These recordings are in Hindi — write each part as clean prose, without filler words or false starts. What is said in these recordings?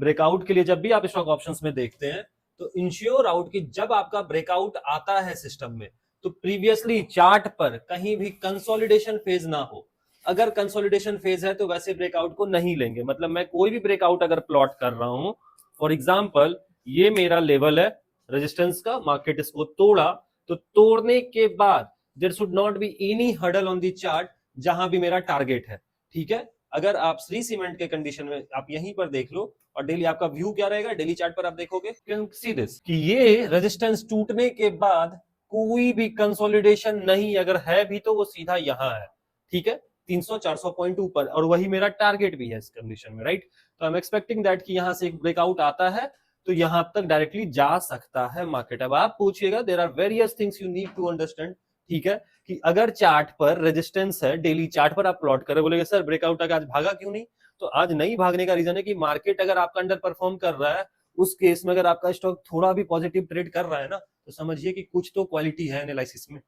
ब्रेकआउट के लिए जब भी आप स्टॉक ऑप्शंस में देखते हैं तो इंश्योर आउट कि जब आपका ब्रेकआउट आता है सिस्टम में तो प्रीवियसली चार्ट पर कहीं भी कंसोलिडेशन फेज ना हो। अगर कंसोलिडेशन फेज है तो वैसे ब्रेकआउट को नहीं लेंगे। मतलब मैं कोई भी ब्रेकआउट अगर प्लॉट कर रहा हूं, फॉर एग्जांपल ये मेरा लेवल है रेजिस्टेंस का, मार्केट इसको तोड़ा, तो तोड़ने के बाद there should not be any hurdle on the chart जहां भी मेरा टारगेट है। ठीक है, अगर आप श्री सीमेंट के कंडीशन में आप यहीं पर देख लो और डेली आपका व्यू क्या रहेगा, डेली चार्ट पर आप देखोगे सी दिस कि ये रेजिस्टेंस टूटने के बाद कोई भी कंसोलिडेशन नहीं, अगर है भी तो वो सीधा यहां है। ठीक है, 300-400 पॉइंट ऊपर, और वही मेरा टारगेट भी है इस कंडीशन में, राइट। तो आई एम एक्सपेक्टिंग दैट कि यहां से एक ब्रेकआउट आता है तो यहां तक डायरेक्टली जा सकता है मार्केट। अब आप पूछिएगा, there are various things you need to understand. ठीक है, कि अगर चार्ट पर रेजिस्टेंस है, डेली चार्ट पर आप प्लॉट करें, बोलेगे सर ब्रेकआउट आज भागा क्यों नहीं? तो आज नहीं भागने का रीजन है कि मार्केट अगर आपका अंडर परफॉर्म कर रहा है, उस केस में अगर आपका स्टॉक थोड़ा भी पॉजिटिव ट्रेड कर रहा है ना, तो समझिए कि कुछ तो क्वालिटी है एनालिसिस में।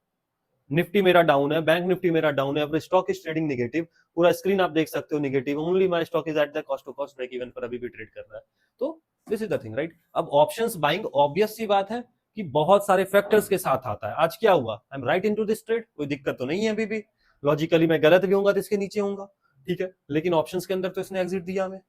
निफ्टी मेरा डाउन है, बैंक निफ्टी मेरा डाउन है, स्टॉक इज ट्रेडिंग नेगेटिव, पूरा स्क्रीन आप देख सकते हो negative, only my stock is at the cost to cost break even पर अभी भी ट्रेड कर रहा है। तो this is the thing, right. अब ऑप्शंस बाइंग ऑब्वियस सी बात है कि बहुत सारे फैक्टर्स के साथ आता है। आज क्या हुआ, I am right into this trade, कोई दिक्कत तो नहीं है अभी भी, लॉजिकली मैं गलत भी होऊंगा तो इसके नीचे होऊंगा। ठीक है, लेकिन ऑप्शंस के अंदर तो इसने एग्जिट दिया हमें।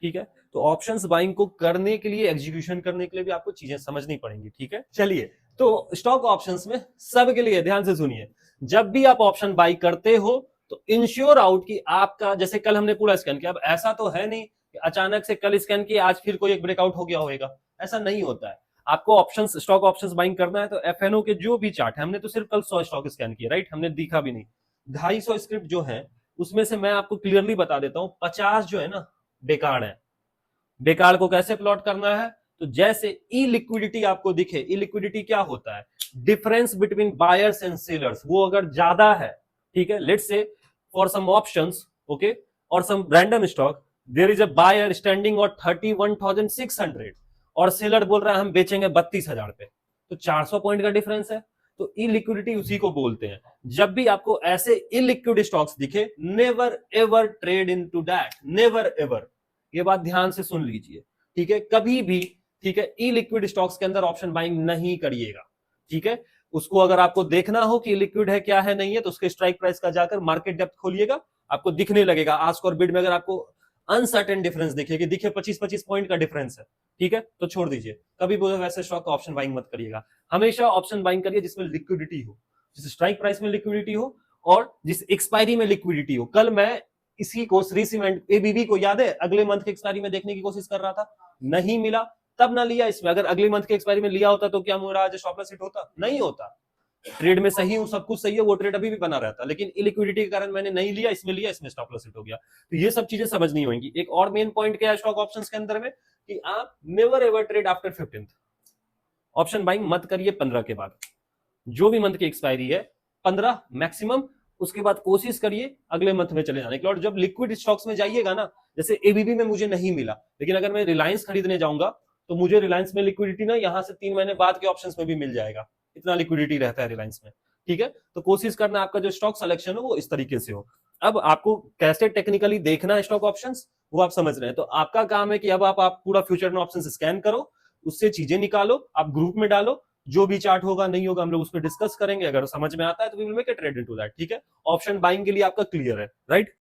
ठीक है, तो ऑप्शंस बाइंग को करने के लिए, एग्जीक्यूशन करने के लिए भी आपको चीजें समझनी पड़ेंगी। ठीक है, चलिए, तो स्टॉक ऑप्शंस में सबके लिए ध्यान से सुनिए, जब भी आप ऑप्शन बाई करते हो तो इंश्योर आउट कि आपका, जैसे कल हमने पूरा स्कैन किया, अब ऐसा तो है नहीं कि अचानक से कल स्कैन किया आज फिर कोई एक ब्रेकआउट हो गया होगा, ऐसा नहीं होता है। आपको ऑप्शंस, स्टॉक ऑप्शंस बाइंग करना है तो एफएनओ के जो भी चार्ट है, हमने तो सिर्फ कल 100 स्टॉक स्कैन किया, राइट, हमने दिखा भी नहीं। 250 स्क्रिप्ट जो है उसमें से मैं आपको क्लियरली बता देता हूं, 50 जो है ना बेकार है। बेकार को कैसे प्लॉट करना है, तो जैसे ई लिक्विडिटी आपको दिखे, ई लिक्विडिटी क्या होता है, difference between buyers and sellers, वो अगर ज्यादा है, ठीक है, let's say for some options, okay, और some random stock, there is a buyer standing on 31,600 और सेलर बोल रहा है हम बेचेंगे 32,000 पे, तो 400 पॉइंट का डिफरेंस है। तो ई लिक्विडिटी उसी को बोलते हैं। जब भी आपको ऐसे इलिक्विड स्टॉक्स दिखे, never ever trade into that, never ever, ये बात ध्यान से सुन लीजिए। ठीक है, कभी भी, ठीक है, ई लिक्विड स्टॉक्स के अंदर ऑप्शन बाइंग नहीं करिएगा। ठीक है, उसको अगर आपको देखना हो कि लिक्विड है क्या है नहीं है, तो उसके स्ट्राइक प्राइस का जाकर मार्केट डेप्थ खोलिएगा, आपको दिखने लगेगा। आस्क और बिड में अगर आपको अनसर्टेन डिफरेंस दिखेगी, दिखे 25-25 पॉइंट का डिफरेंस है, ठीक है, तो छोड़ दीजिए, कभी भी वैसे स्टॉक का ऑप्शन बाइंग मत करिएगा। हमेशा ऑप्शन बाइंग करिए जिसमें लिक्विडिटी हो, जिस स्ट्राइक प्राइस में लिक्विडिटी हो और जिस एक्सपायरी में लिक्विडिटी हो। कल मैं इसी को, श्री सीमेंट एबीबी को याद है, अगले मंथ के एक्सपायरी में देखने की कोशिश कर रहा था, नहीं मिला, तब ना लिया इसमें। अगर अगले मंथ के एक्सपायरी में लिया होता तो क्या मेरा आज स्टॉप लॉस हिट होता? नहीं होता। ट्रेड में सही हूं, सब कुछ सही है, वो ट्रेड अभी भी बना रहता, लेकिन इलिक्विडिटी के कारण मैंने नहीं लिया, इसमें लिया, इसमें स्टॉप लॉस हिट हो गया। तो ये सब चीजें समझनी होंगी। एक और मेन पॉइंट क्या है स्टॉक ऑप्शंस के अंदर में, कि आप never ever trade after 15th, option buying मत करिए 15 के बाद। जो भी मंथ की एक्सपायरी है 15 मैक्सिमम, उसके बाद कोशिश करिए अगले मंथ में चले जाने के लिए। और जब लिक्विड स्टॉक्स में जाइएगा ना, जैसे एबीबी में मुझे नहीं मिला, लेकिन अगर मैं रिलायंस खरीदने जाऊंगा तो मुझे रिलायंस में लिक्विडिटी ना यहां से 3 महीने बाद के ऑप्शंस में भी मिल जाएगा, इतना लिक्विडिटी रहता है रिलायंस में। ठीक है, तो कोशिश करना आपका जो स्टॉक सिलेक्शन हो वो इस तरीके से हो। अब आपको कैसे टेक्निकली देखना है स्टॉक ऑप्शंस, वो आप समझ रहे हैं। तो आपका काम है कि अब आप पूरा फ्यूचर में ऑप्शन स्कैन करो, उससे चीजें निकालो, आप ग्रुप में डालो, जो भी चार्ट होगा नहीं होगा हम लोग उस पर डिस्कस करेंगे, अगर समझ में आता है तो we will make a trade into that. ठीक है, ऑप्शन बाइंग के लिए आपका क्लियर है, राइट।